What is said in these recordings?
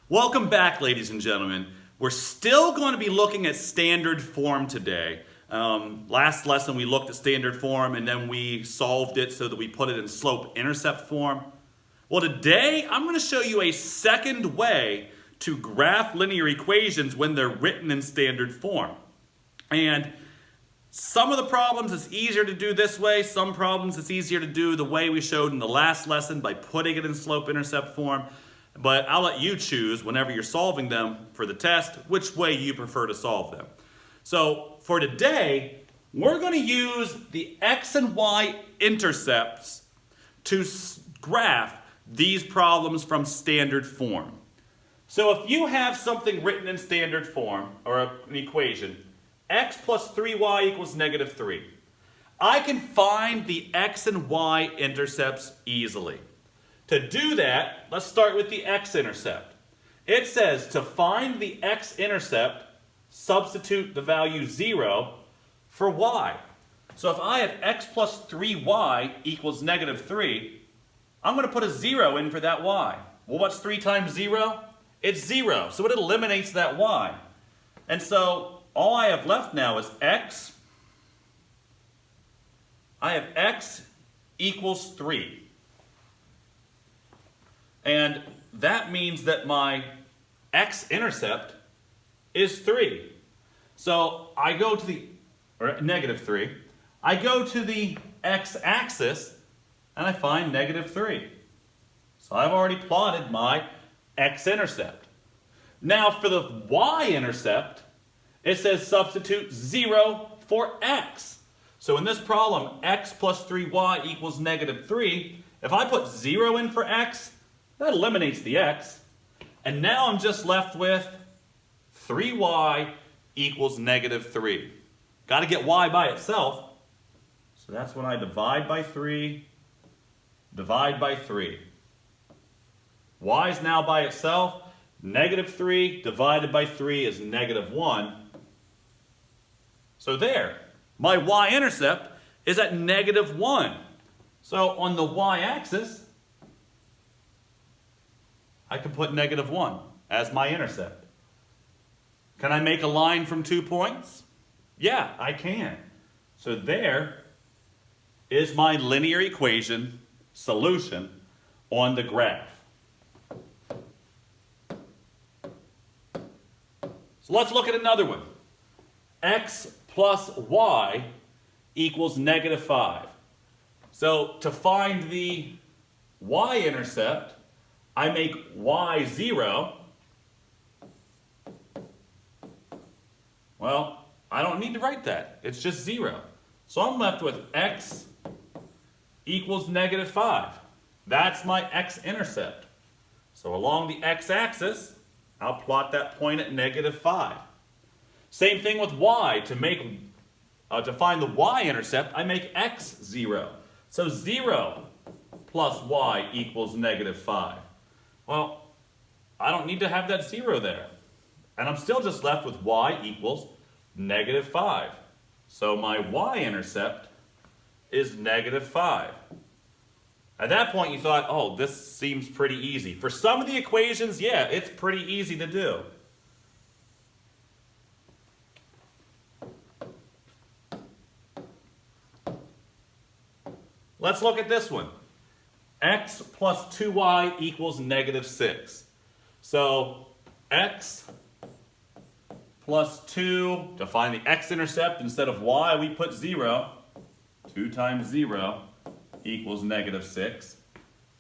Welcome back, ladies and gentlemen. We're still going to be looking at standard form today. Last lesson we looked at standard form and then we solved it so that we put it in slope-intercept form. Well, today I'm going to show you a second way to graph linear equations when they're written in standard form. And some of the problems it's easier to do this way, some problems it's easier to do the way we showed in the last lesson by putting it in slope-intercept form. But I'll let you choose whenever you're solving them for the test which way you prefer to solve them. So for today, we're going to use the x and y intercepts to graph these problems from standard form. So if you have something written in standard form, or an equation, x plus 3y equals negative 3, I can find the x and y intercepts easily. To do that, let's start with the x-intercept. It says to find the x-intercept, substitute the value 0 for y. So if I have x plus 3y equals negative 3, I'm going to put a 0 in for that y. Well, what's 3 times 0? It's 0, so it eliminates that y. And so all I have left now is x. I have x equals 3. And that means that my x-intercept is 3. So I go to the, or negative 3, I go to the x-axis and I find negative 3. So I've already plotted my x-intercept. Now for the y-intercept, it says substitute 0 for x. So in this problem, x plus 3y equals negative 3. If I put 0 in for x, that eliminates the x. And now I'm just left with 3y equals negative 3. Got to get y by itself. So that's when I divide by 3, divide by 3. Y is now by itself. Negative 3 divided by 3 is negative 1. So there, my y-intercept is at negative 1. So on the y-axis, I can put negative 1 as my intercept. Can I make a line from 2 points? Yeah, I can. So there is my linear equation solution on the graph. So let's look at another one. X plus y equals negative 5. So to find the y-intercept, I make y 0. Well, I don't need to write that. It's just 0. So I'm left with x equals negative 5. That's my x-intercept. So along the x-axis, I'll plot that point at negative 5. Same thing with y. To find the y-intercept, I make x 0. So 0 plus y equals negative 5. Well, I don't need to have that 0 there. And I'm still just left with y equals negative 5. So my y-intercept is negative 5. At that point you thought, oh, this seems pretty easy. For some of the equations, yeah, it's pretty easy to do. Let's look at this one. X plus 2y equals negative 6. So x plus 2, to find the x-intercept, instead of y we put 0. 2 times 0 equals negative 6.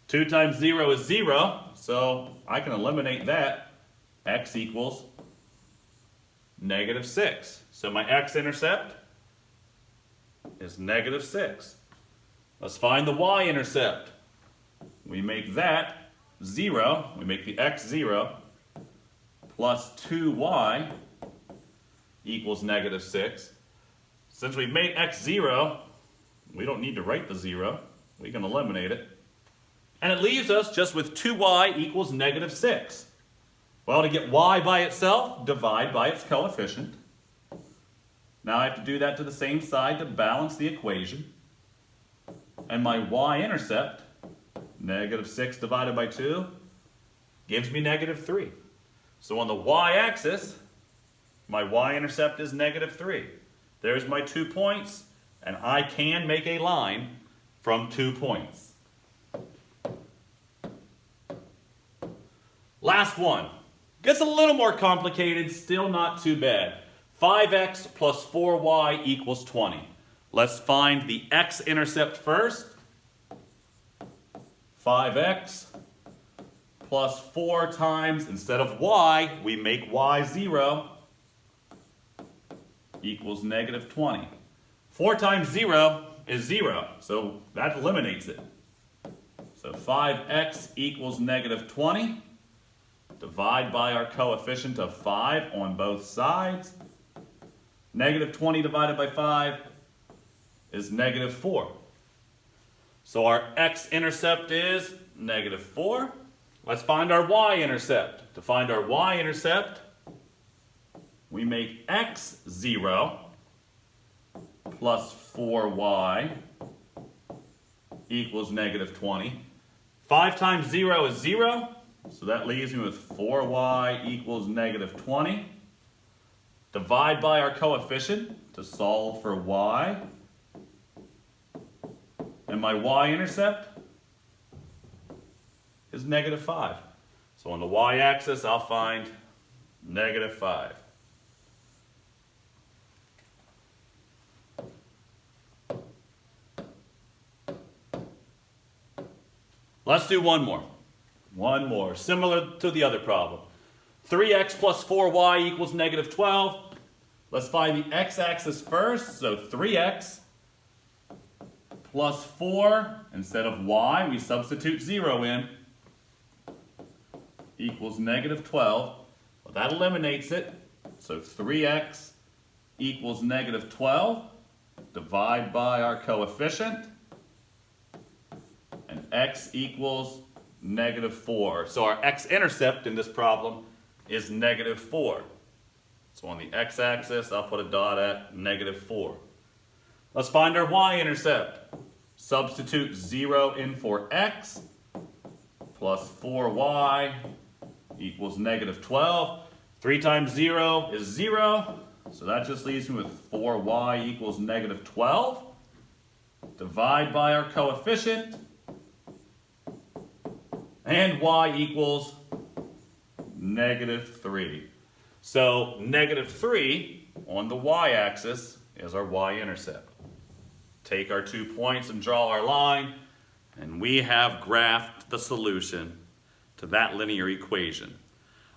2 times 0 is 0, so I can eliminate that. X equals negative 6. So my x-intercept is negative 6. Let's find the y-intercept. We make that 0, we make the x 0, plus 2y equals negative 6. Since we've made x 0, we don't need to write the 0. We can eliminate it. And it leaves us just with 2y equals negative 6. Well, to get y by itself, divide by its coefficient. Now I have to do that to the same side to balance the equation. And my y-intercept, negative 6 divided by 2, gives me negative 3. So on the y-axis, my y-intercept is -3. There's my 2 points, and I can make a line from 2 points. Last one. Gets a little more complicated, still not too bad. 5x plus 4y equals 20. Let's find the x-intercept first. 5x plus 4 times, instead of y, we make y 0, equals -20. 4 times 0 is 0, so that eliminates it. So 5x equals -20. Divide by our coefficient of 5 on both sides. -20 divided by 5 is -4. So our x-intercept is -4. Let's find our y-intercept. To find our y-intercept, we make x 0 plus 4y equals -20. 5 times 0 is 0, so that leaves me with 4y equals -20. Divide by our coefficient to solve for y. And my y-intercept is -5. So on the y-axis, I'll find -5. Let's do one more. One more, similar to the other problem. 3x plus 4y equals -12. Let's find the x-axis first. So 3x plus 4, instead of y, we substitute 0 in, equals -12. Well, that eliminates it. So 3x equals -12. Divide by our coefficient. And x equals -4. So our x-intercept in this problem is -4. So on the x-axis, I'll put a dot at -4. Let's find our y-intercept. Substitute 0 in for x, plus 4y equals -12. 3 times 0 is 0, so that just leaves me with 4y equals -12. Divide by our coefficient, and y equals -3. So -3 on the y-axis is our y-intercept. Take our 2 points and draw our line, and we have graphed the solution to that linear equation.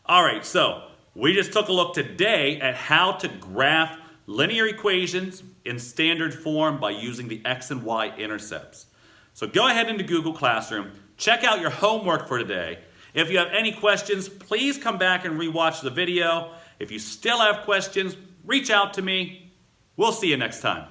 All right, so we just took a look today at how to graph linear equations in standard form by using the x and y intercepts. So go ahead into Google Classroom, check out your homework for today. If you have any questions, please come back and rewatch the video. If you still have questions, reach out to me. We'll see you next time.